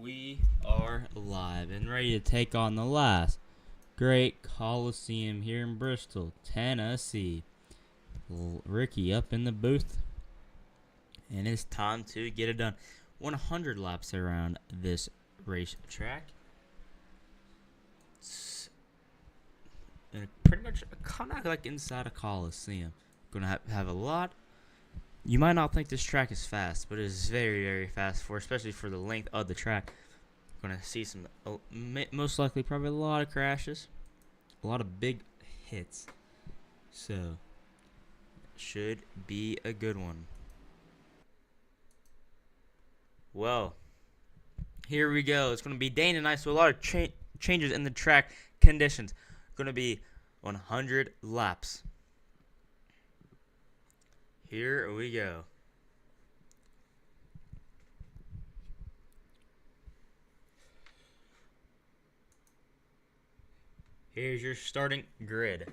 We are live and ready to take on the last great Coliseum here in Bristol, Tennessee. Ricky up in the booth, and it's time to get it done. 100 laps around this racetrack. It's pretty much kind of like inside a Coliseum. Gonna have a lot. You might not think this track is fast, but it is very, very fast especially for the length of the track. Gonna see some, most likely, probably a lot of crashes, a lot of big hits. So, should be a good one. Well, here we go. It's gonna be day and night, so a lot of changes in the track conditions. Gonna be 100 laps. Here we go. Here's your starting grid.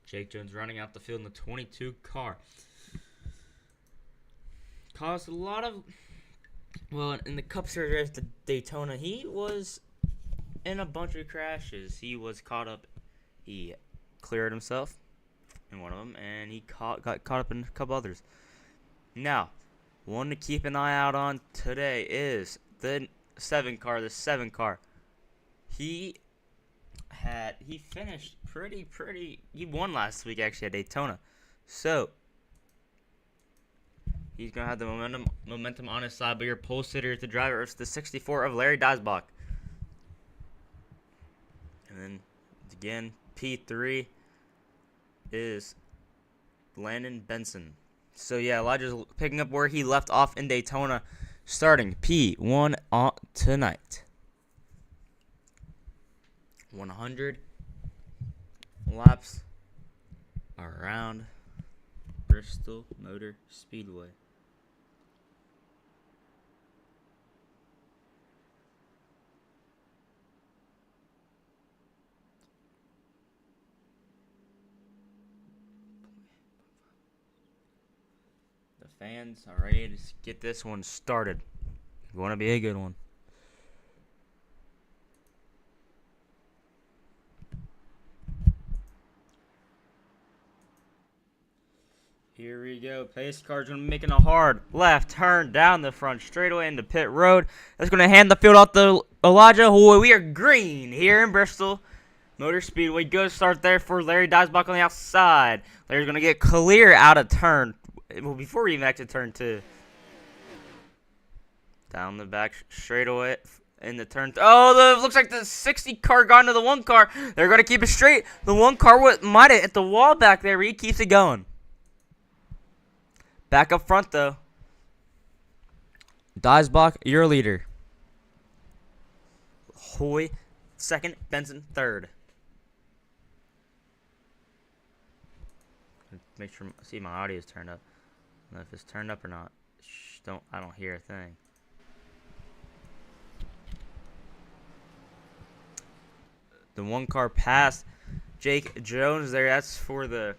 Jake Jones running out the field in the 22 car. Caused a lot of, well, in the Cup Series at Daytona, he was in a bunch of crashes. He was caught up. He cleared himself in one of them, and he got caught up in a couple others. Now, one to keep an eye out on today is the 7 car. The 7 car. He finished pretty. He won last week actually at Daytona, so he's gonna have the momentum on his side. But your pole sitter is the driver. It's the 64 of Larry Dazbach. And then again, P3 is Landon Benson. So yeah, Elijah's picking up where he left off in Daytona, starting P1 on tonight. 100 laps around Bristol Motor Speedway. The fans are ready to get this one started. It's going to be a good one. Here we go. Pace car's going to be making a hard left turn down the front straightaway into pit road. That's going to hand the field off to Elijah. We are green here in Bristol Motor Speedway. Good start there for Larry Dazbach on the outside. Larry's going to get clear out of turn. Well, before we even exit turn 2. Down the back straightaway in the turn. Looks like the 60 car got into the 1 car. They're going to keep it straight. The 1 car might have hit the wall back there, but he keeps it going. Back up front, though. Dazbach, your leader. Hoy, second. Benson, third. Make sure, see my audio is turned up. I don't know if it's turned up or not. I don't hear a thing. The 1 car passed Jake Jones there. That's for the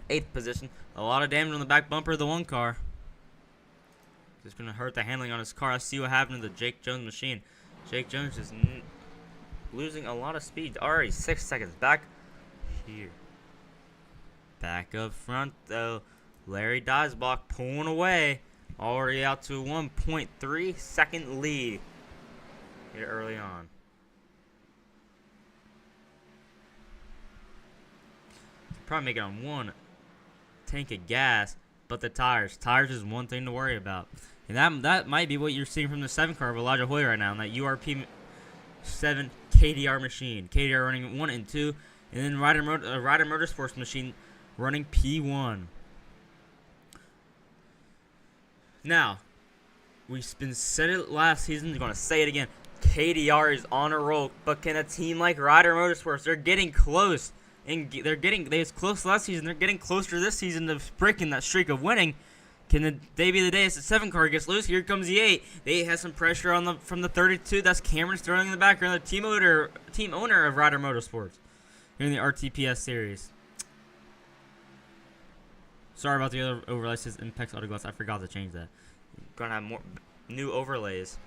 8th position. A lot of damage on the back bumper of the 1 car. It's going to hurt the handling on his car. Let's see what happened to the Jake Jones machine. Jake Jones is losing a lot of speed. Already 6 seconds back here. Back up front, though. Larry Dazbach pulling away. Already out to a 1.3 second lead here early on. Probably make it on 1 tank of gas, but the tires is one thing to worry about, and that might be what you're seeing from the 7 car of Elijah Hoy right now, in that URP 7 KDR machine. KDR running 1 and 2, and then Ryder Motorsports machine running P1. Now, we've been said it last season, we're going to say it again. KDR is on a roll, but can a team like Ryder Motorsports, they're getting close and they was close last season. They're getting closer this season to breaking that streak of winning. Can the day be the day as the 7 car gets loose? Here comes the 8. The 8 has some pressure on from the 32. That's Cameron Sterling in the background, the team owner of Ryder Motorsports here in the RTPS series. Sorry about the other overlays. Says Impex Autoglass. I forgot to change that. Gonna have more new overlays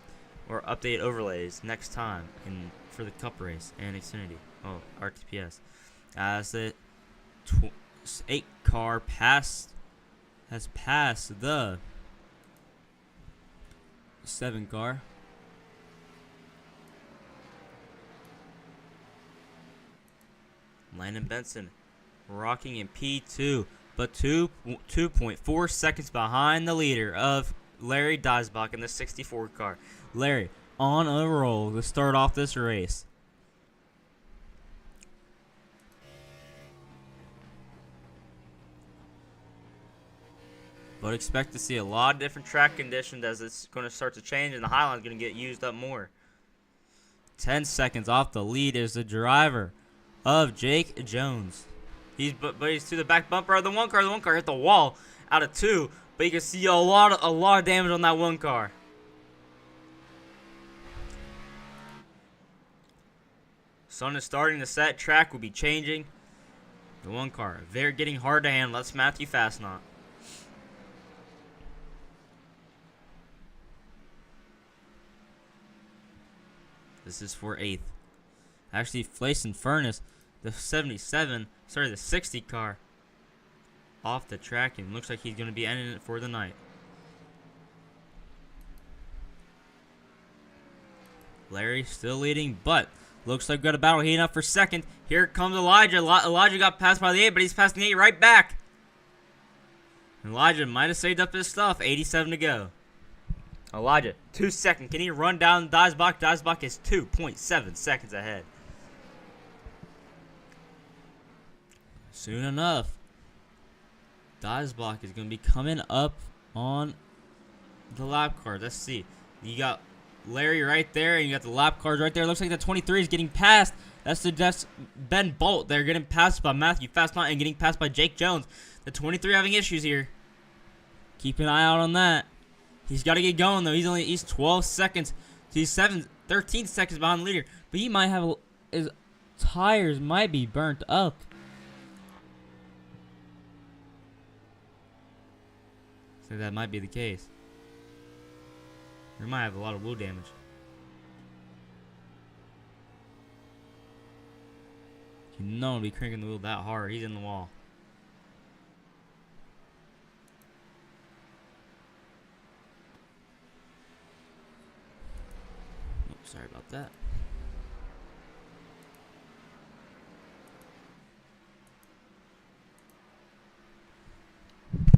or updated overlays next time for the Cup race and Xfinity. Oh, RTPS. As the 8 car has passed the 7 car. Landon Benson rocking in P2, but 2.4 seconds behind the leader of Larry Diesbach in the 64 car. Larry on a roll to start off this race. But expect to see a lot of different track conditions as it's going to start to change and the Highline's going to get used up more. 10 seconds off the lead is the driver of Jake Jones. He's to the back bumper of the 1 car. The 1 car hit the wall out of 2, but you can see a lot of damage on that 1 car. Sun is starting to set. Track will be changing. The 1 car, they're getting hard to handle. That's Matthew Fastnot. This is for 8th. Actually, Flason Furnace, the 60 car, off the track, and looks like he's going to be ending it for the night. Larry still leading, but looks like we've got a battle heating up for 2nd. Here comes Elijah. Elijah got passed by the 8, but he's passing the 8 right back. Elijah might have saved up his stuff. 87 to go. Elijah, 2 seconds. Can he run down Diesbach? Diesbach is 2.7 seconds ahead. Soon enough, Diesbach is going to be coming up on the lap cars. Let's see. You got Larry right there, and you got the lap cars right there. Looks like the 23 is getting passed. That's Ben Bolt. They're getting passed by Matthew Fastnot and getting passed by Jake Jones. The 23 having issues here. Keep an eye out on that. He's got to get going, though. He's 12 seconds. He's 13 seconds behind the leader. But he might have his tires might be burnt up. So that might be the case. He might have a lot of wheel damage. You know he'll be cranking the wheel that hard. He's in the wall. Sorry about that.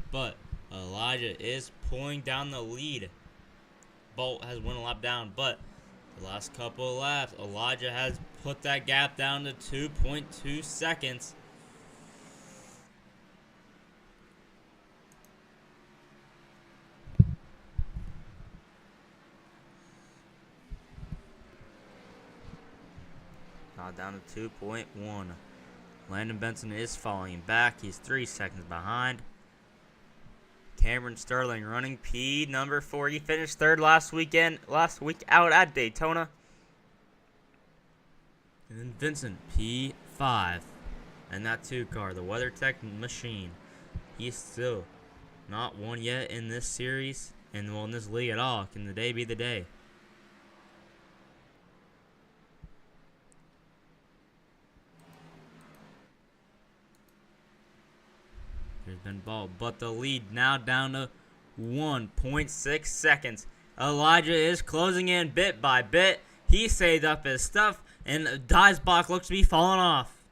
But Elijah is pulling down the lead. Bolt has one lap down, but the last couple of laps, Elijah has put that gap down to 2.2 seconds. Now down to 2.1. Landon Benson is falling back. He's 3 seconds behind. Cameron Sterling running P number 4. He finished 3rd last week out at Daytona. And then Vincent, P5. And that 2 car, the WeatherTech machine. He's still not won yet in this series. And well, in this league at all. Can the day be the day? There's been ball, but the lead now down to 1.6 seconds. Elijah is closing in bit by bit. He saved up his stuff, and Diesbach looks to be falling off.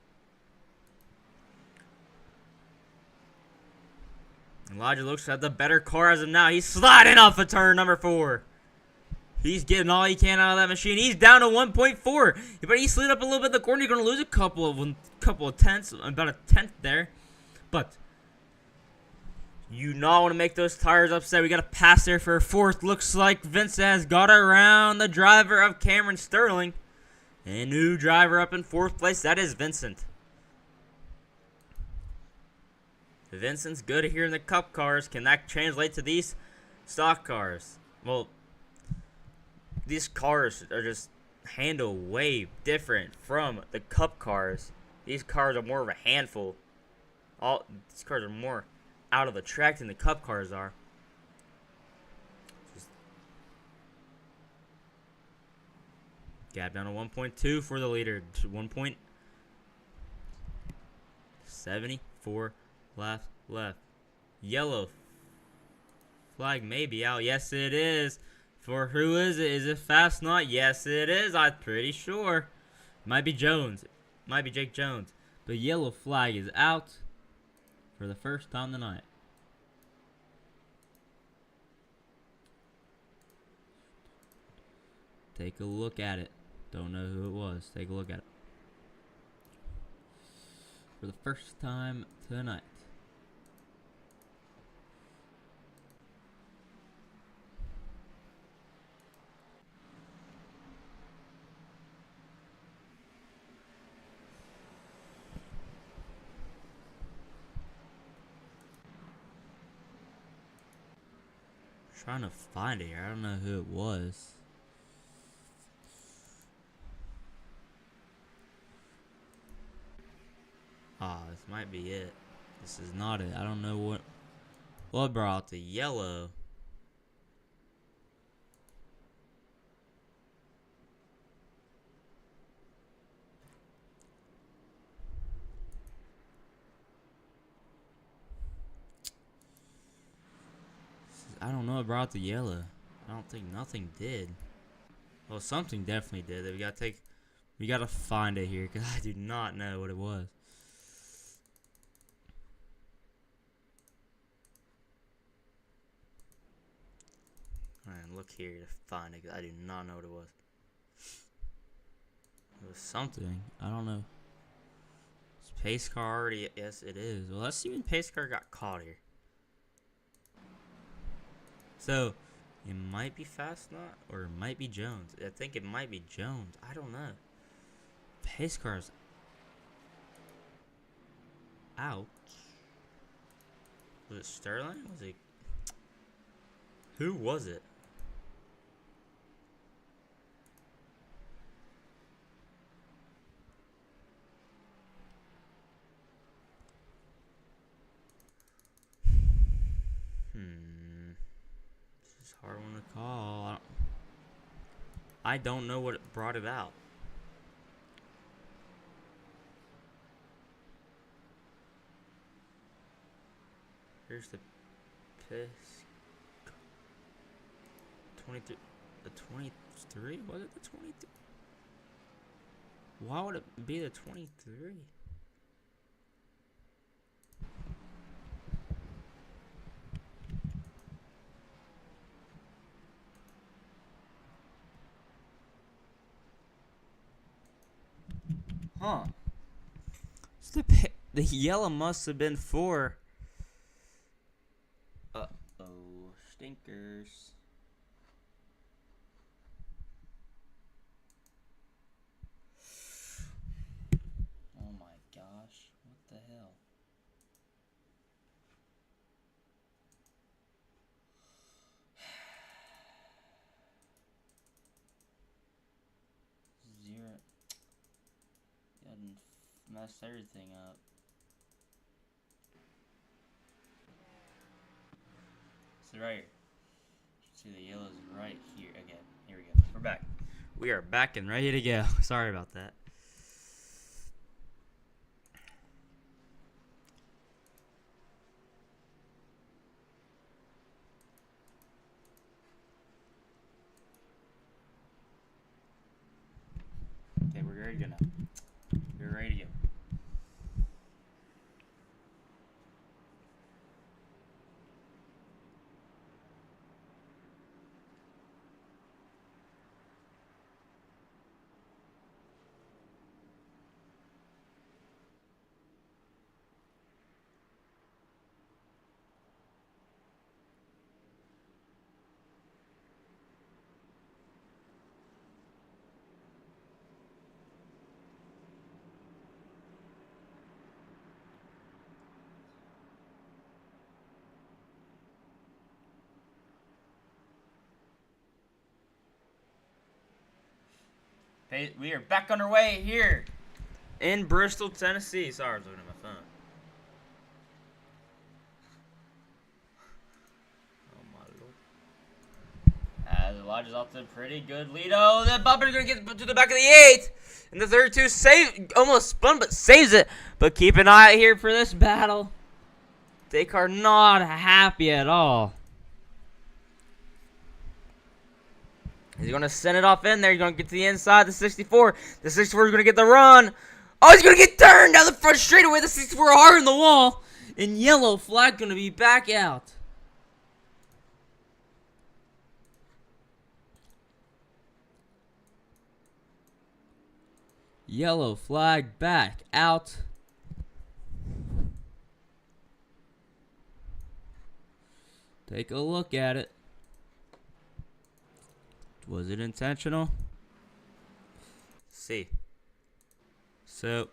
Elijah looks at the better car as of now. He's sliding off of turn number 4. He's getting all he can out of that machine. He's down to 1.4, but he slid up a little bit in the corner. You're going to lose a couple of tenths, about a tenth there, but you not want to make those tires upset. We got a pass there for 4th. Looks like Vincent has got around the driver of Cameron Sterling. And new driver up in 4th place. That is Vincent. Vincent's good here in the cup cars. Can that translate to these stock cars? Well, these cars are just handle way different from the cup cars. These cars are more of a handful. These cars are more out of the track than the cup cars are. Just gap down to 1.2 for the leader. 1.74 left. Yellow flag may be out. Yes, it is. For who is it? Is it Fast Not? Yes, it is. I'm pretty sure. Might be Jones. Might be Jake Jones. But yellow flag is out for the first time tonight. Take a look at it. Don't know who it was. Take a look at it. For the first time tonight. Trying to find it here. I don't know who it was. This might be it. This is not it. I don't know what brought the yellow. I don't know what brought the yellow. I don't think nothing did. Well, something definitely did. We gotta find it here because I do not know what it was. Alright, look here to find it because I do not know what it was. It was something. I don't know. Is pace car already? Yes, it is. Well, let's see when pace car got caught here. So, it might be Fast Not or it might be Jones. I think it might be Jones. I don't know. Pace car's out. Was it Sterling? Was it? Who was it? This is a hard one to call. I don't know what brought it out. Here's the piss. 23. The 23? Was it the 23? Why would it be the 23? Huh. So the yellow must have been for. Uh-oh. Stinkers. Oh my gosh. What the hell? Zero. Messed everything up. So right here. See the yellow's right here again. Here we go. We're back. We are back and ready to go. Sorry about that. Okay, we're ready to go now. We're ready to go. We are back underway here in Bristol, Tennessee. Sorry, I was looking at my phone. Oh my lord. As Elijah's off to a pretty good lead. Oh, that bumper's gonna get to the back of the 8. And the 32 almost spun, but saves it. But keep an eye out here for this battle. They are not happy at all. He's going to send it off in there. He's going to get to the inside. The 64. The 64 is going to get the run. Oh, he's going to get turned down the front straightaway. The 64 hard in the wall. And yellow flag going to be back out. Yellow flag back out. Take a look at it. Was it intentional? Let's see. So,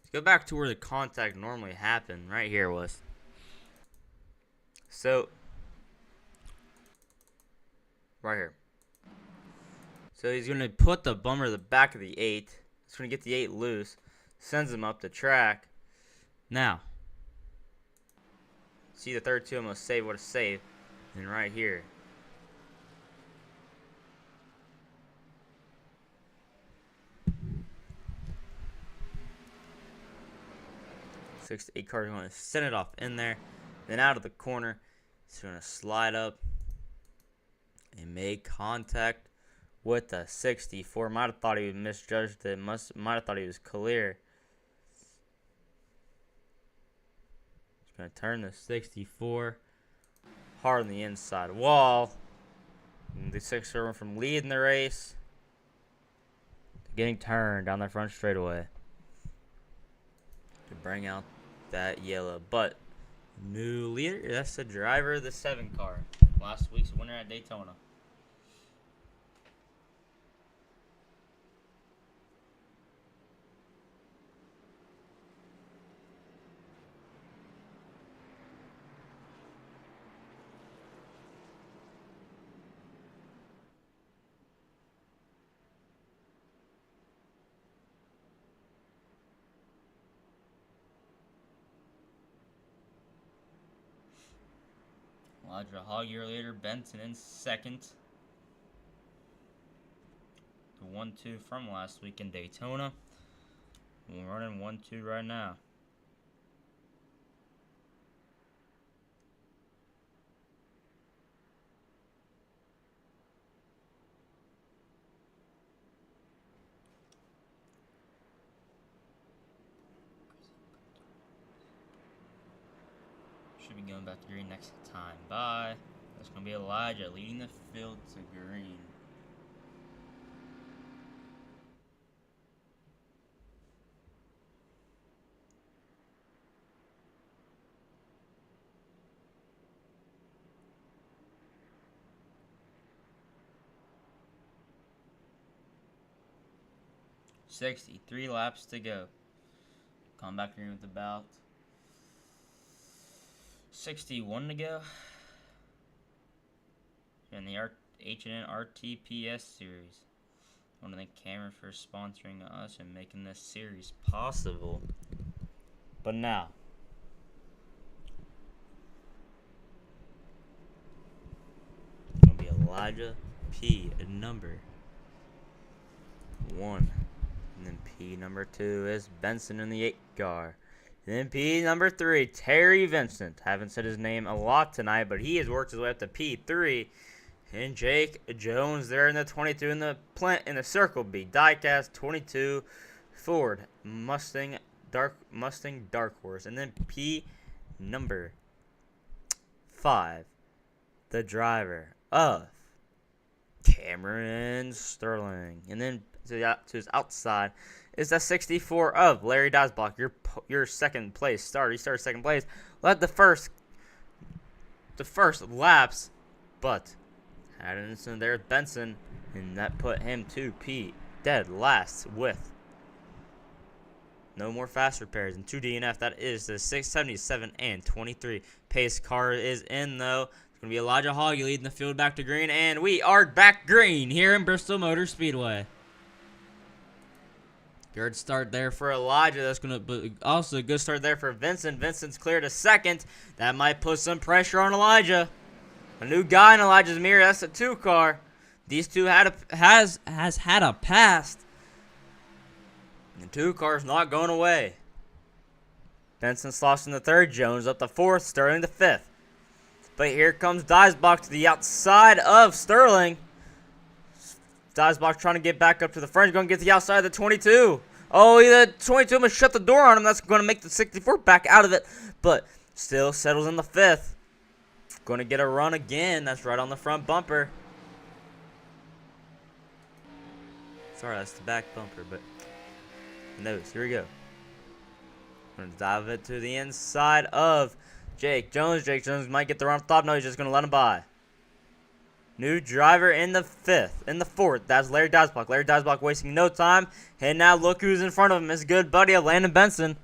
let's go back to where the contact normally happened. Right here was. So, right here. So he's going to put the bumper to the back of the 8. He's going to get the 8 loose. Sends him up the track. Now, see the 32 almost saved what a save. And right here. 6-8 car is going to send it off in there. Then out of the corner, it's going to slide up and make contact with the 64. Might have thought he misjudged it. Might have thought he was clear. He's going to turn the 64 hard on the inside wall. And the 64 went from leading the race to getting turned down the front straightaway to bring out that yellow. But new leader, that's the driver of the 7 car. Last week's winner at Daytona. Elijah Hog year later, Benson in second. The 1-2 from last week in Daytona. We're running 1-2 right now. Should be going back to green next time. Bye. That's going to be Elijah leading the field to green. $63 laps to go. Come back green with about 61 to go. In the H&N Rtps series. I want to thank Cameron for sponsoring us and making this series possible. But now, it's going to be Elijah P number 1. And then P number 2 is Benson in the 8 car. And then P number 3, Terry Vincent. Haven't said his name a lot tonight, but he has worked his way up to P3. And Jake Jones there in the 22 in the Circle B. Diecast 22 Ford Mustang Dark Horse. And then P number 5, the driver of Cameron Sterling. And then to his outside is the 64 of Larry Dazbach, your second place starter. He started second place, led the first laps, but had an incident there with Benson, and that put him to P dead last with no more fast repairs and 2 DNF. That is the 677 and 23 pace car is in though. It's going to be Elijah Hoggy leading the field back to green. And we are back green here in Bristol Motor Speedway. Good start there for Elijah. That's going to be also a good start there for Vincent. Vincent's clear to second. That might put some pressure on Elijah. A new guy in Elijah's mirror. That's a 2 car. These two has had a past. And 2 cars not going away. Vincent's lost in the 3rd. Jones up the 4th. Sterling the 5th. But here comes Dijsbach to the outside of Sterling. Dijsbach trying to get back up to the front. He's going to get to the outside of the 22. Oh, the 22 must shut the door on him. That's going to make the 64 back out of it. But still settles in the 5th. Going to get a run again. That's right on the front bumper. Sorry, that's the back bumper, but nose. Here we go. Going to dive it to the inside of Jake Jones. Jake Jones might get the run off the top. No, he's just going to let him by. New driver in the 5th. In the 4th, that's Larry Dijsbach. Larry Dijsbach wasting no time. And now look who's in front of him. His good buddy of Landon Benson.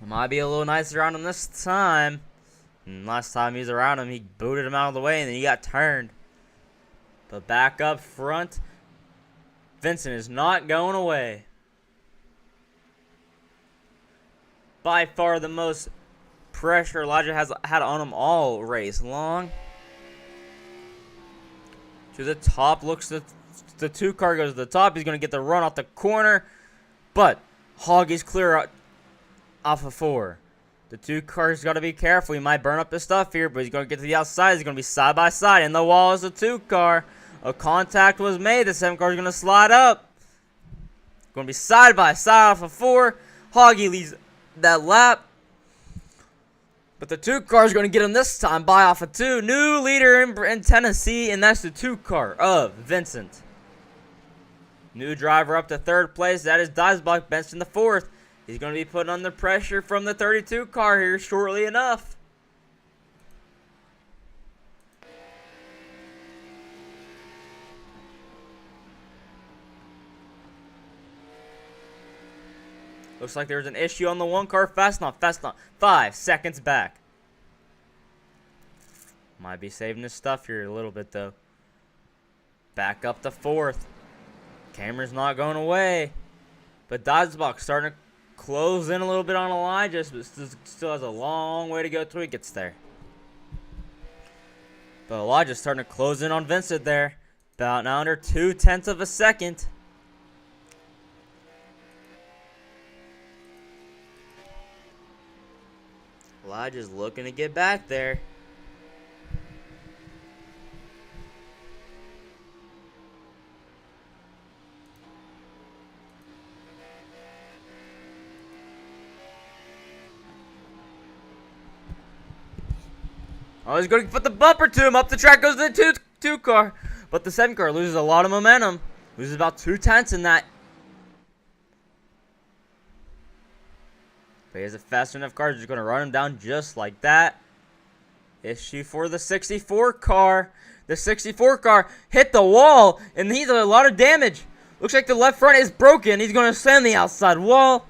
Might be a little nicer on him this time. And last time he was around him, he booted him out of the way and then he got turned. But back up front, Vincent is not going away. By far the most pressure Elijah has had on him all race long. To the top, looks the 2 car goes to the top. He's going to get the run off the corner. But Hoggy's clear off of 4. The 2 cars got to be careful. He might burn up his stuff here, but he's going to get to the outside. He's going to be side by side. In the wall is the 2 car. A contact was made. The 7 car is going to slide up. Going to be side by side off of 4. Hoggy leads that lap. But the 2 car is going to get him this time by off of 2. New leader in Tennessee, and that's the 2 car of Vincent. New driver up to 3rd place. That is Dijsbach, benched in the 4th. He's going to be putting under pressure from the 32 car here shortly enough. Looks like there's an issue on the 1 car. Fast enough. 5 seconds back. Might be saving his stuff here a little bit, though. Back up to 4th. Camera's not going away. But Dijsbach starting to close in a little bit on Elijah, but still has a long way to go till he gets there. But Elijah's starting to close in on Vincent there. About now under 0.2 of a second. Elijah's looking to get back there. Oh, he's going to put the bumper to him. Up the track goes the 2 car. But the 7 car loses a lot of momentum. Loses about 0.2 in that. But he has a fast enough car. Just going to run him down just like that. Issue for the 64 car. The 64 car hit the wall. And he's a lot of damage. Looks like the left front is broken. He's going to sand the outside wall.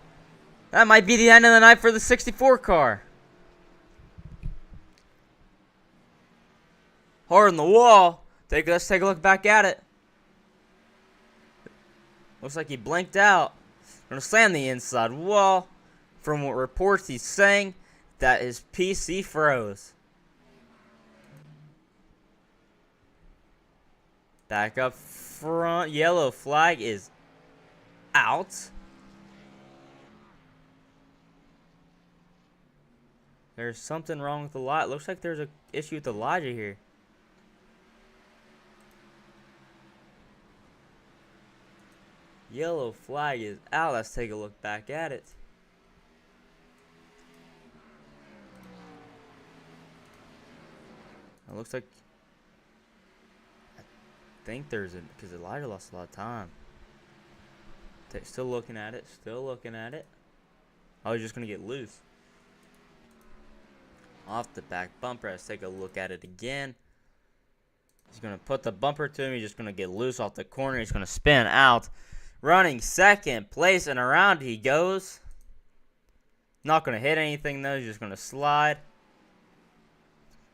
That might be the end of the night for the 64 car. Hard on the wall. Let's take a look back at it. Looks like he blinked out. Gonna slam the inside wall. From what reports he's saying that his PC froze. Back up front. Yellow flag is out. There's something wrong with the lot. Looks like there's an issue with Elijah here. Yellow flag is out. Let's take a look back at it. It looks like I think there's because Elijah lost a lot of time. Still looking at it. Still looking at it. Oh, he's just gonna get loose. Off the back bumper. Let's take a look at it again. He's gonna put the bumper to him. He's just gonna get loose off the corner. He's gonna spin out. Running 2nd place, and around he goes. Not going to hit anything, though. He's just going to slide.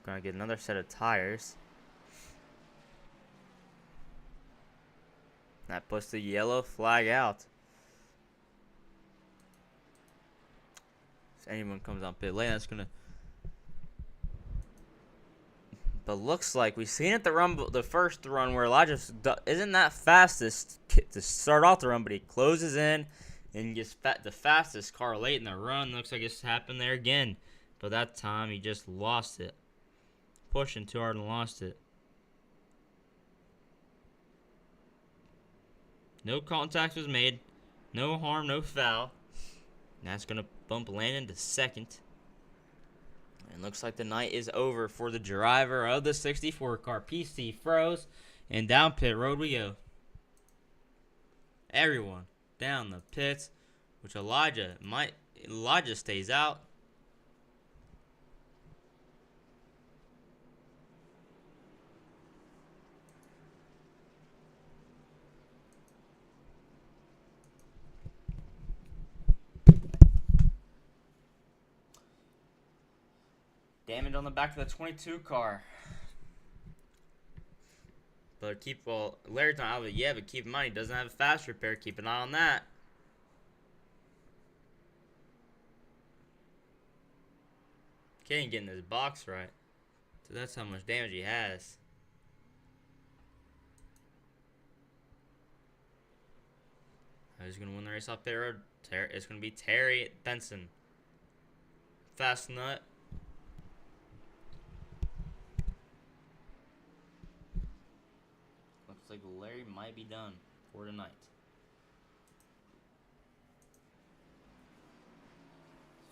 gonna get another set of tires. That puts the yellow flag out. If anyone comes on pit lane, that's gonna. But looks like we've seen it the first run where Elijah isn't that fastest to start off the run, but he closes in and gets the fastest car late in the run. Looks like it's happened there again, but that time he just lost it, pushing too hard and lost it. No contact was made, no harm, no foul. And that's gonna bump Landon to second. And looks like the night is over for the driver of the 64 car. PC froze, and down pit road we go. Everyone down the pits, which Elijah stays out. Damage on the back of the 22 car. But Larry's not out of it yet, but keep in mind he doesn't have a fast repair. Keep an eye on that. Can't get in his box right. So that's how much damage he has. Who's going to win the race off pit road? It's going to be Terry Benson. Fast nut. Looks like Larry might be done for tonight.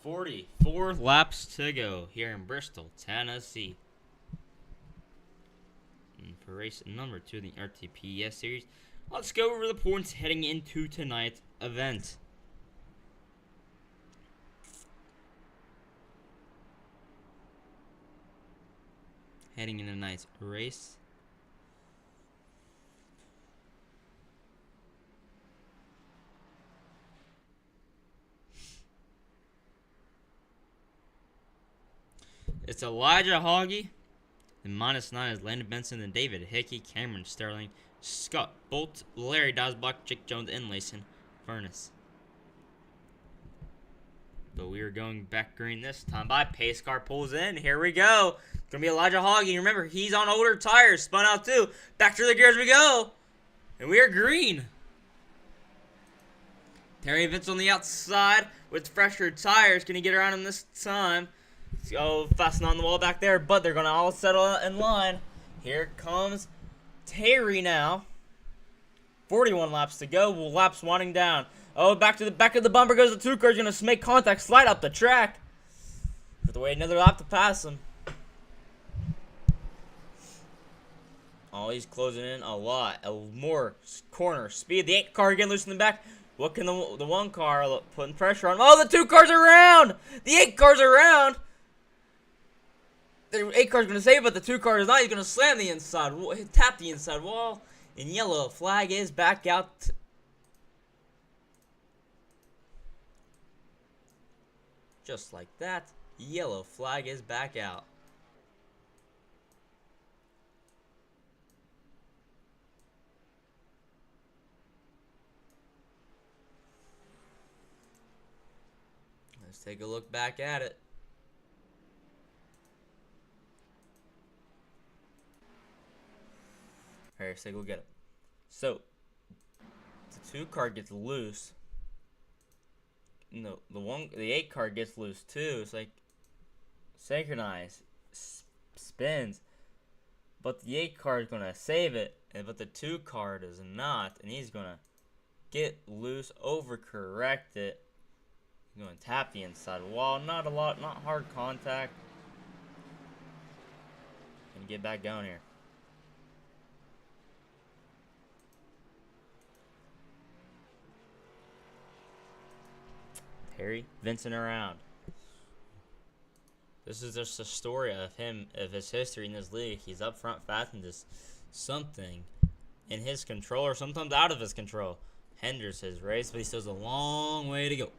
44 laps to go here in Bristol, Tennessee. And for race number 2 of the RTPS series, let's go over the points heading into tonight's event. Heading into tonight's race. It's Elijah Hoggy. And -9 is Landon Benson and David Hickey, Cameron Sterling, Scott Bolt, Larry Dosbach, Jake Jones, and Layson Furness. But we are going back green this time by. Pace car pulls in. Here we go. It's going to be Elijah Hoggy. Remember, he's on older tires. Spun out too. Back through the gears we go. And we are green. Terry Vince on the outside with fresher tires. Can he get around him this time? Oh, fasten on the wall back there, but they're going to all settle in line. Here comes Terry now. 41 laps to go. Laps winding down. Oh, back to the back of the bumper goes the 2 car. He's going to make contact, slide up the track. Have to wait another lap to pass him. Oh, he's closing in a lot. More corner speed. The 8 car getting loose in the back. What can the 1 car putting pressure on? Oh, the 2 cars are around. The 8 cars are around. The 8 car's going to save it, but the 2 car is not. He's going to slam the inside, tap the inside wall, and yellow flag is back out. Just like that, yellow flag is back out. Let's take a look back at it. Alright, let's take a look at it. So, the 2 car gets loose. No, the 8 car gets loose too. It's like synchronized, spins, but the 8 car is gonna save it, but the 2 car does not, and he's gonna get loose, overcorrect it. He's gonna tap the inside wall. Not hard contact, and get back going here. Terry Vincent around. This is just a story of his history in this league. He's up front fast and just something in his control or sometimes out of his control hinders his race, but he still has a long way to go.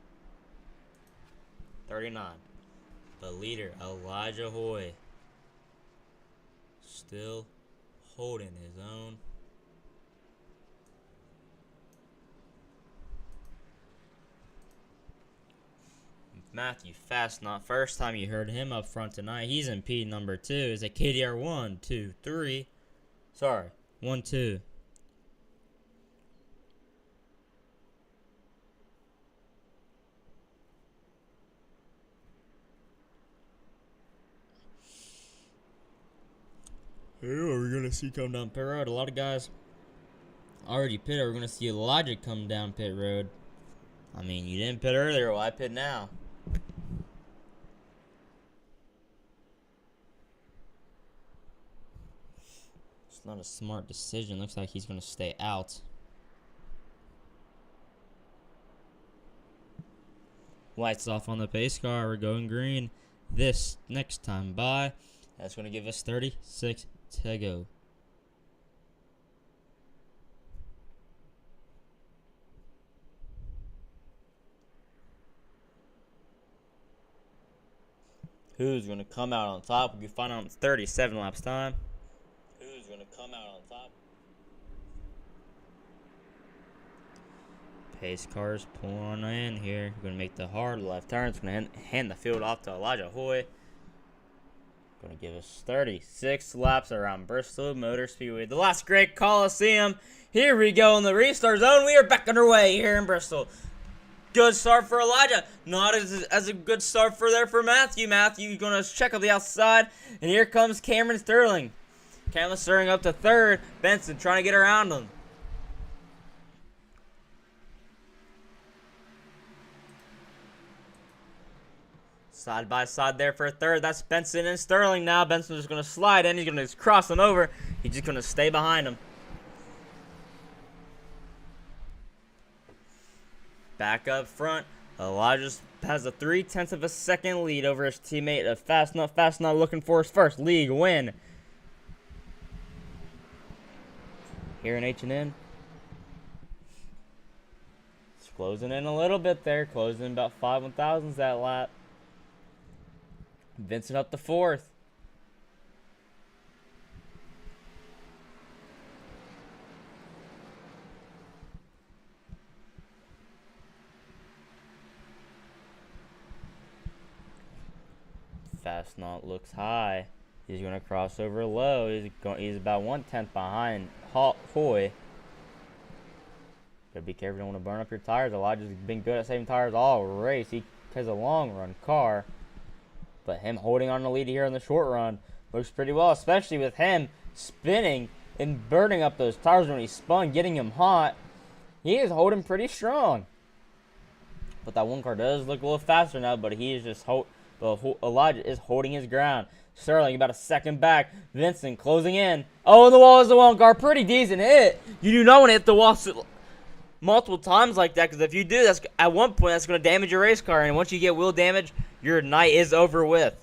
39. The leader, Elijah Hoy. Still holding his own. Matthew Fast, not first time you heard him up front tonight. He's in P number 2. Is it KDR 1, 2, 3? Sorry, 1, 2. Who are we gonna see come down pit road? A lot of guys already pitted. We're gonna see Elijah come down pit road. I mean, you didn't pit earlier. Why pit now? It's not a smart decision. Looks like he's gonna stay out. Lights off on the pace car. We're going green. This next time by. That's gonna give us 36 to go. Who's going to come out on top? We can find out in 37 laps time. Who's going to come out on top? Pace cars pulling in here. Going to make the hard left turn. It's going to hand the field off to Elijah Hoy. Going to give us 36 laps around Bristol Motor Speedway. The last great Coliseum. Here we go in the restart zone. We are back underway here in Bristol. Good start for Elijah. Not as a good start for Matthew. Matthew going to check up the outside. And here comes Cameron Sterling. Cameron Sterling up to third. Benson trying to get around him. Side by side there for a third. That's Benson and Sterling now. Benson's just going to slide in. He's going to cross him over. He's just going to stay behind him. Back up front, Elijah has a 0.3 of a second lead over his teammate. Fast Not looking for his first league win. Here in H&N. It's closing in a little bit there. Closing about 5 1/1000s that lap. Vincent up to fourth. Fast Not looks high. He's going to cross over low. He's about 1/10 behind Hoy. Gotta be careful. You don't want to burn up your tires. Elijah's been good at saving tires all race. He has a long run car. But him holding on the lead here in the short run looks pretty well, especially with him spinning and burning up those tires when he spun, getting him hot. He is holding pretty strong. But that one car does look a little faster now, but he is just Elijah is holding his ground. Sterling about a second back. Vincent closing in. Oh, and the wall is the one car. Pretty decent hit. You do not want to hit the wall multiple times like that, because if you do, that's at one point that's going to damage your race car, and once you get wheel damage, your night is over with.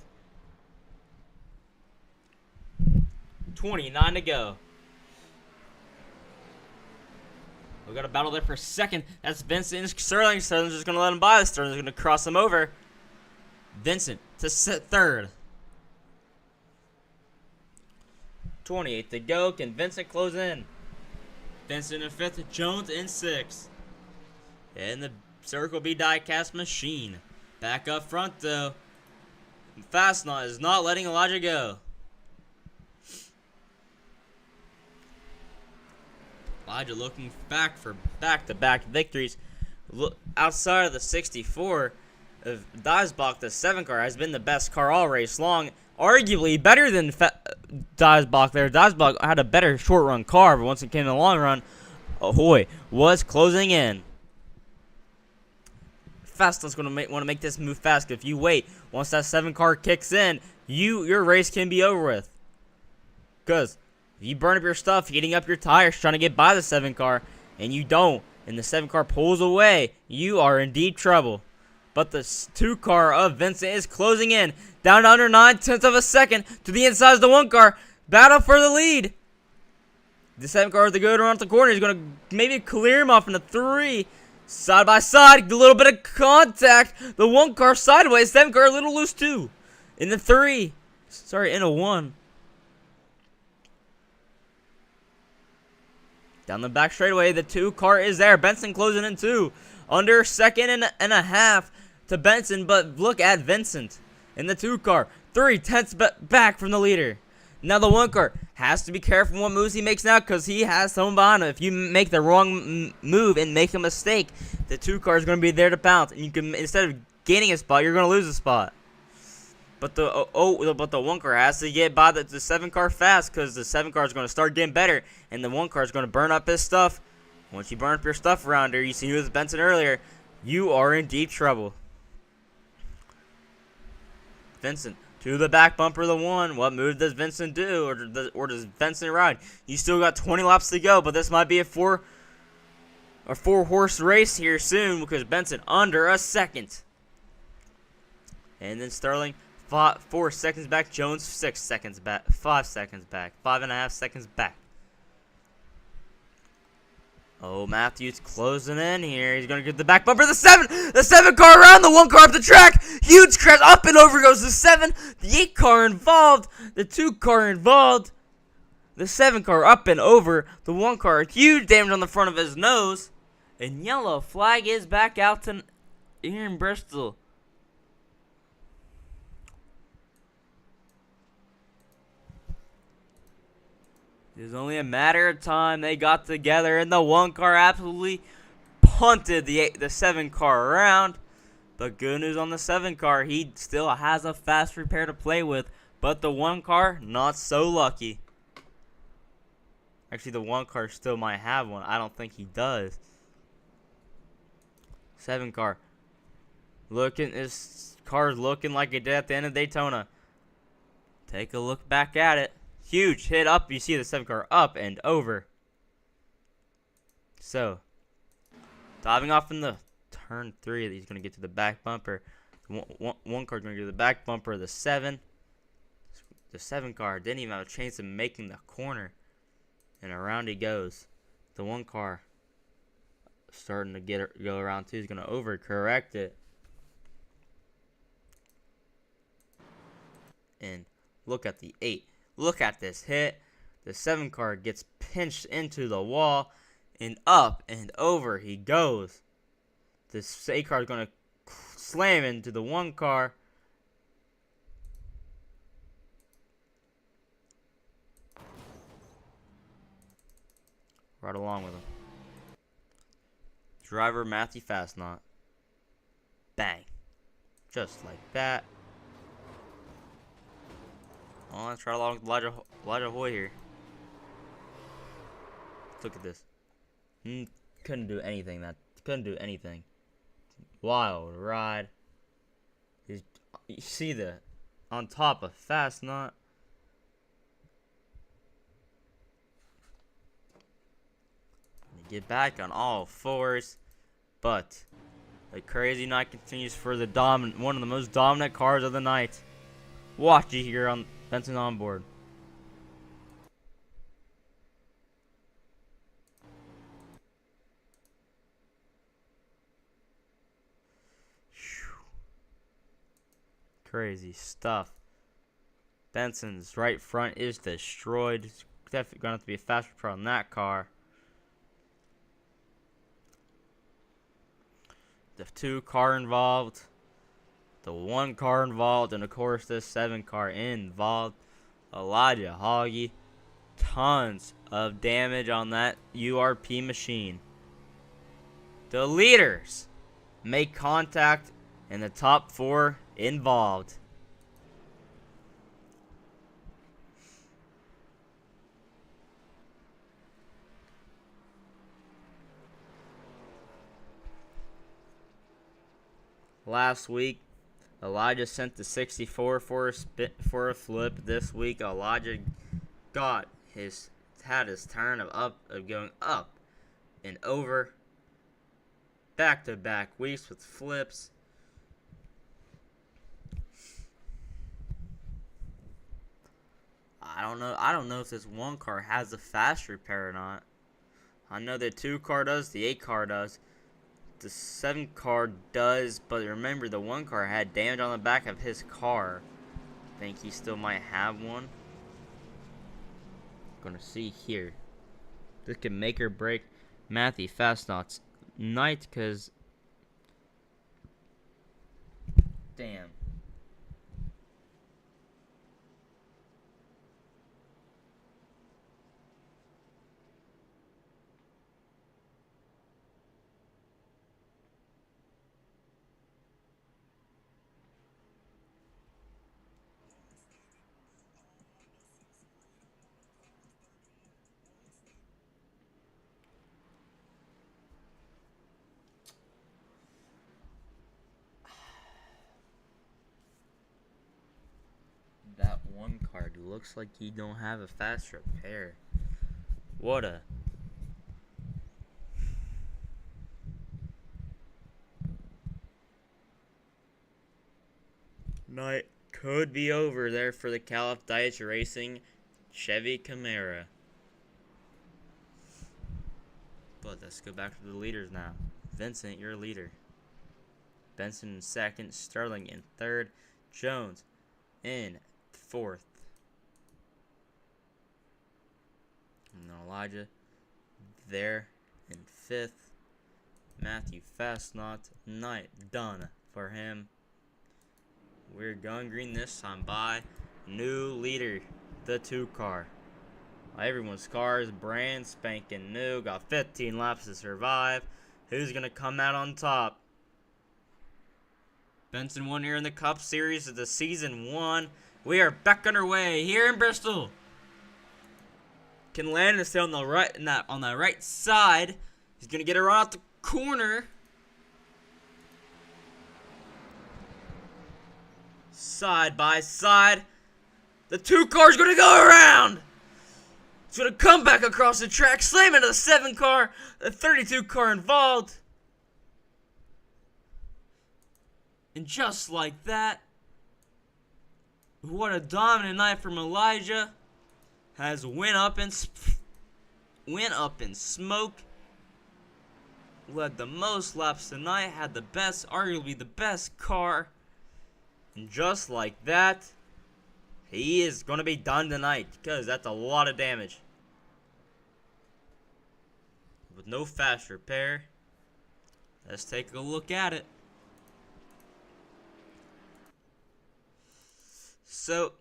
29 to go. We got a battle there for second. That's Vincent and Sterling. Sterling's just going to let him by. Sterling's going to cross him over. Vincent to sit third. 28 to go. Can Vincent close in? Vincent in fifth. Jones in sixth. And the Circle B die-cast machine. Back up front, though. Fast Not is not letting Elijah go. Elijah looking back for back-to-back victories. Look, outside of the 64 of Diesbach, the 7 car has been the best car all race long. Arguably better than Diesbach there. Diesbach had a better short-run car, but once it came in the long run, Ahoy was closing in. Fast's going to want to make this move fast. If you wait, once that 7 car kicks in, your race can be over with. Because if you burn up your stuff, heating up your tires, trying to get by the 7 car, and you don't, and the 7 car pulls away, you are in deep trouble. But the 2 car of Vincent is closing in, down to under 0.9 of a second to the inside of the 1 car. Battle for the lead. The 7 car with the good around the corner is going to maybe clear him off in a 3. Side by side, a little bit of contact. The 1 car sideways, 7 car a little loose too. In the 3. Sorry, in a 1. Down the back straightaway, the 2 car is there. Benson closing in 2. Under second and a half to Benson, but look at Vincent in the 2 car. 3/10 back from the leader. Now the 1 car has to be careful what moves he makes now, because he has someone behind him. If you make the wrong move and make a mistake, the 2 car is going to be there to bounce, and you can, instead of gaining a spot, you're going to lose a spot. But the 1 car has to get by the 7 car fast, because the 7 car is going to start getting better, and the 1 car is going to burn up his stuff. Once you burn up your stuff around here, you see with Benson earlier, you are in deep trouble. Vincent to the back bumper of the 1. What move does Vincent do, or does Vincent ride? You still got 20 laps to go, but this might be a 4-horse race here soon, because Benson under a second. And then Sterling 4 seconds back. Jones 6 seconds back. 5 seconds back. 5.5 seconds back. Oh, Matthews closing in here. He's going to get the back bumper. The 7 car around. The 1 car up the track. Huge crash. Up and over goes the 7. The 8 car involved. The 2 car involved. The 7 car up and over. The 1 car. Huge damage on the front of his nose. And yellow flag is back out to here in Bristol. It was only a matter of time they got together, and the 1 car absolutely punted the 7 car around. But good news on the 7 car, he still has a fast repair to play with. But the 1 car, not so lucky. Actually, the 1 car still might have one. I don't think he does. 7 car. His car's looking like it did at the end of Daytona. Take a look back at it. Huge hit up. You see the 7 car up and over. So, diving off in the turn 3, he's going to get to the back bumper. One car going to get to the back bumper of the 7. The 7 car didn't even have a chance of making the corner. And around he goes. The 1 car starting to go around 2. He's going to overcorrect it. And look at the 8. Look at this hit. The 7 car gets pinched into the wall, and up and over he goes. This 8 car is going to slam into the 1 car. Right along with him. Driver Matthew Fastnot. Bang. Just like that. Oh, let's try along with Elijah Hoy here. Look at this. Couldn't do anything. Couldn't do anything. Wild ride. You see the on top of Fastnot. Get back on all 4s, but the crazy night continues for the one of the most dominant cars of the night. Watch it here on Benson on board. Crazy stuff. Benson's right front is destroyed. It's definitely going to have to be a fast repair on that car. The 2 car involved. The 1 car involved, and of course this 7 car involved. Elijah Hoggy, tons of damage on that URP machine. The leaders make contact in the top 4 involved. Last week, Elijah sent the 64 for a flip. This week, Elijah had his turn of going up and over. Back-to-back weeks with flips. I don't know if this 1 car has a fast repair or not. I know the 2 car does, the 8 car does. The 7 car does, but remember the 1 car had damage on the back of his car. I think he still might have one. Gonna see here. This can make or break Matthew Fastnaught's night, because damn. That one card looks like he don't have a fast repair. What a night could be over there for the Calif Diets Racing Chevy Camaro. But let's go back to the leaders now. Vincent, your leader. Benson in second, Sterling in third, Jones in fourth. And then Elijah there in fifth. Matthew Fastnaught's night done for him. We're going green this time by new leader, the 2 car. Everyone's car is brand spanking new. Got 15 laps to survive. Who's going to come out on top? Benson won here in the Cup Series of the Season 1. We are back underway here in Bristol. Can Landon stay on the right, on the right side? He's going to get around the corner. Side by side. The 2 cars going to go around. It's going to come back across the track, slam into the 7 car, the 32 car involved. And just like that, what a dominant night from Elijah. Has went up in smoke. Led the most laps tonight, had the best, arguably the best car. And just like that, he is going to be done tonight, because that's a lot of damage. With no fast repair, let's take a look at it. So,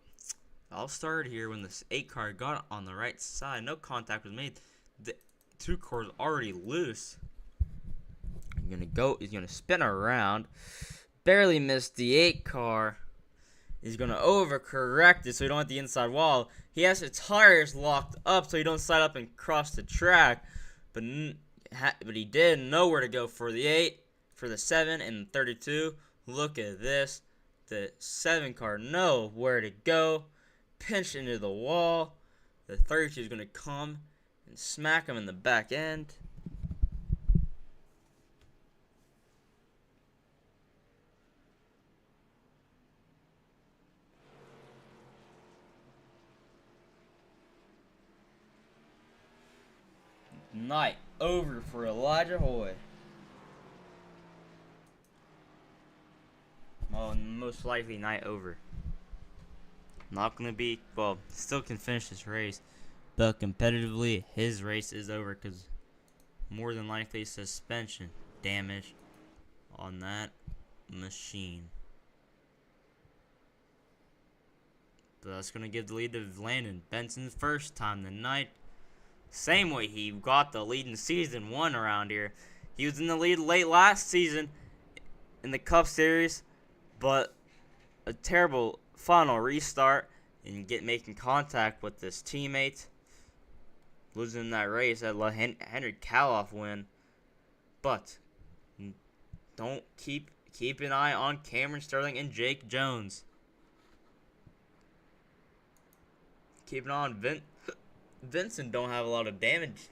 I'll start here when this 8 car got on the right side. No contact was made. The 2 car is already loose. He's gonna spin around. Barely missed the 8 car. He's gonna overcorrect it so he don't hit the inside wall. He has his tires locked up so he don't slide up and cross the track. But he did know where to go for the 8, for the 7, and the 32. Look at this. The 7 car know where to go. Pinch into the wall. The 32 is going to come and smack him in the back end. Night over for Elijah Hoy. Well, most likely night over. Not going to be, well, still can finish this race, but competitively, his race is over because more than likely suspension damage on that machine. So that's going to give the lead to Landon Benson's first time tonight. Same way he got the lead in Season 1 around here. He was in the lead late last season in the Cup Series, but a terrible final restart and making contact with his teammate, losing that race that let Henry Kaloff win. But don't keep an eye on Cameron Sterling and Jake Jones. Keep an eye on Vincent. Don't have a lot of damage.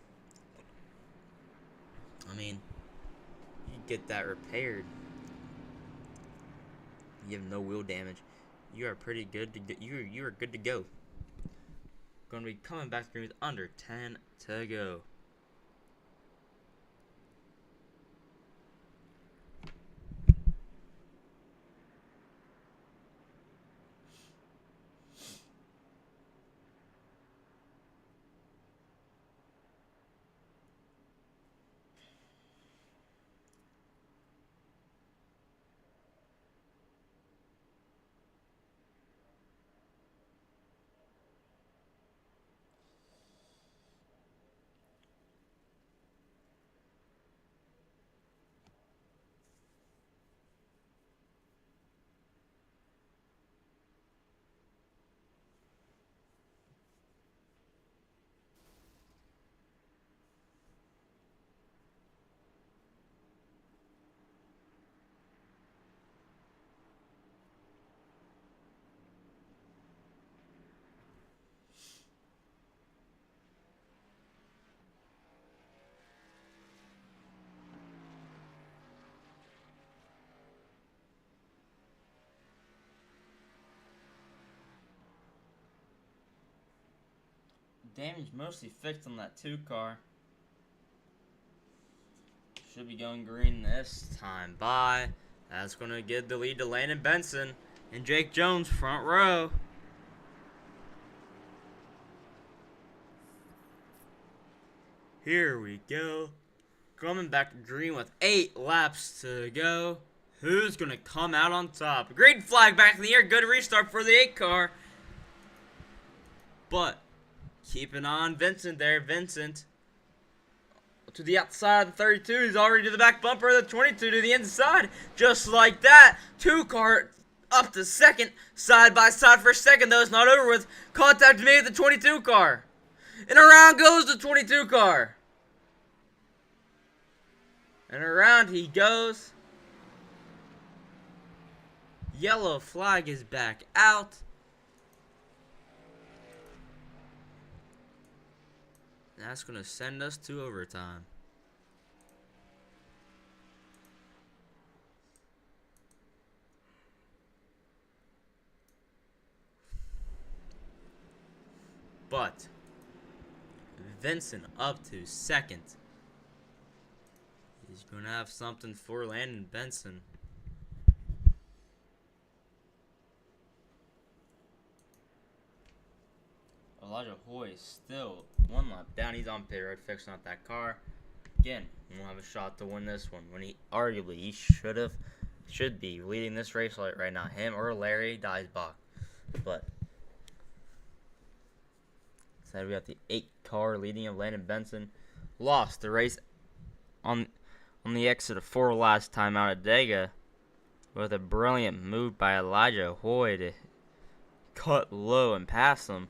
I mean, you get that repaired. You have no wheel damage. You are pretty good to you are good to go. Going to be coming back with under 10 to go. Damage mostly fixed on that 2 car. Should be going green this time. Bye. That's going to give the lead to Landon Benson and Jake Jones, front row. Here we go. Coming back to green with 8 laps to go. Who's going to come out on top? Green flag back in the air. Good restart for the 8 car. But keep an eye on Vincent there. Vincent to the outside of the 32. He's already to the back bumper of the 22 to the inside. Just like that. 2 car up to second. Side by side for second. Though it's not over with. Contact made with the 22 car. And around goes the 22 car. And around he goes. Yellow flag is back out. That's going to send us to overtime. But Vincent up to second. He's going to have something for Landon Benson. Elijah Hoy still 1 lap down. He's on pit road fixing out that car. Again, we'll have a shot to win this one. When he should be leading this race right now. Him or Larry Diesbach. But instead we got the 8 car leading of Landon Benson. Lost the race on the exit of 4 last time out at Dega with a brilliant move by Elijah Hoy to cut low and pass him.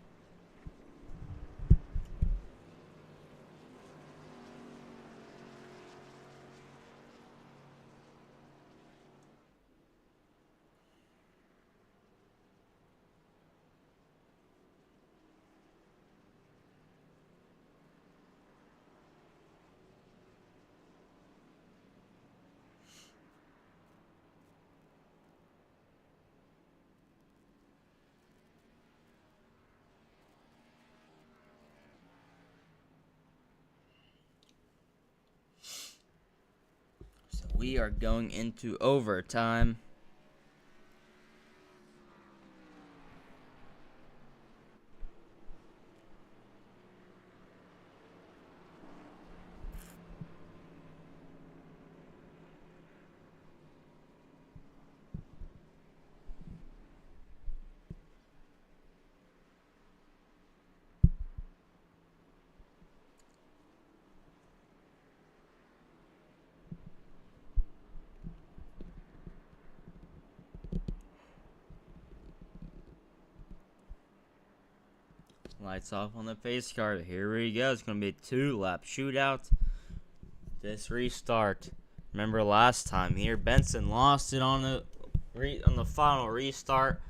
We are going into overtime. Lights off on the pace car. Here we go. It's going to be a 2-lap shootout. This restart. Remember last time here, Benson lost it on the final restart.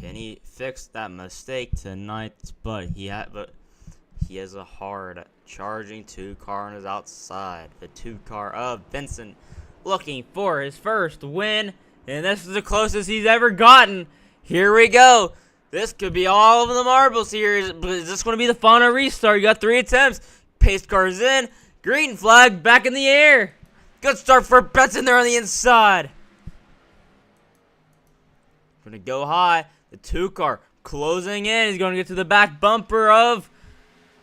Can he fix that mistake tonight? But he has a hard charging 2 car on his outside. The 2 car of Benson looking for his first win. And this is the closest he's ever gotten. Here we go. This could be all of the marbles here, but is this going to be the final restart? You got 3 attempts. Pace car's in. Green flag back in the air. Good start for Benson there on the inside. Going to go high. The 2 car closing in. He's going to get to the back bumper of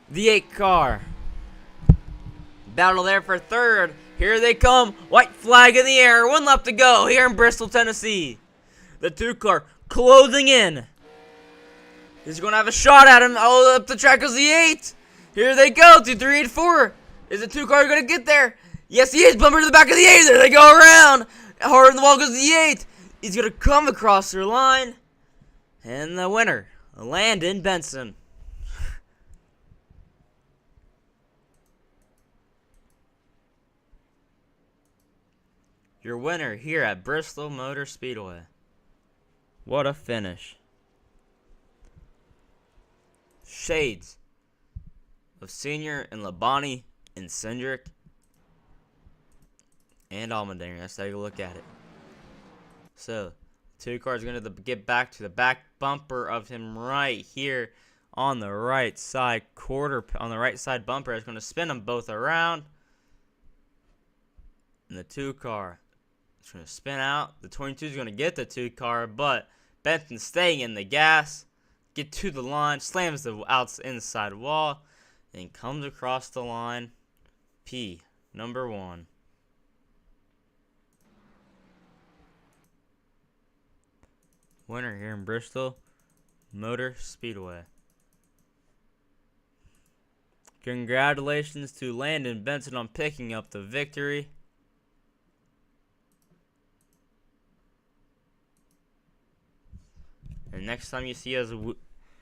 the 8 car. Battle there for third. Here they come. White flag in the air. 1 lap to go here in Bristol, Tennessee. The 2 car closing in. He's going to have a shot at him. Oh, up the track goes the 8. Here they go. 2, 3, and 4. Is the 2 car going to get there? Yes, he is. Bumper to the back of the 8. There they go around. Hard in the wall goes the 8. He's going to come across their line. And the winner, Landon Benson. Your winner here at Bristol Motor Speedway. What a finish. Shades of Senior and Labonte and Cindric and Allmendinger. Let's take a look at it. So, 2 cars are going to get back to the back bumper of him right here. on the right side on the right side bumper. It's going to spin them both around. And the 2 car is going to spin out. The 22 is going to get the 2 car, but Benson's staying in the gas. Get to the line, slams the inside wall, and comes across the line. P, number 1. Winner here in Bristol Motor Speedway. Congratulations to Landon Benson on picking up the victory. And next time you see us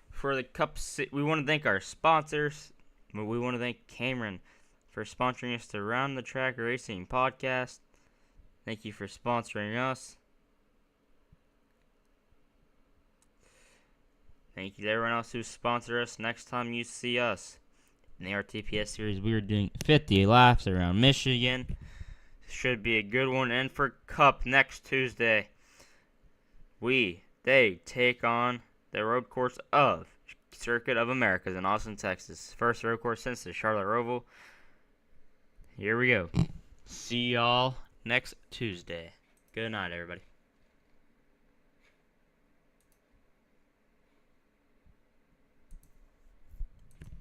for the Cup, we want to thank our sponsors. We want to thank Cameron for sponsoring us to Round the Track Racing podcast. Thank you for sponsoring us. Thank you to everyone else who sponsored us. Next time you see us in the RTPS series, we are doing 50 laps around Michigan. Should be a good one. And for Cup next Tuesday, they take on the road course of Circuit of Americas in Austin, Texas. First road course since the Charlotte Roval. Here we go. See y'all next Tuesday. Good night, everybody.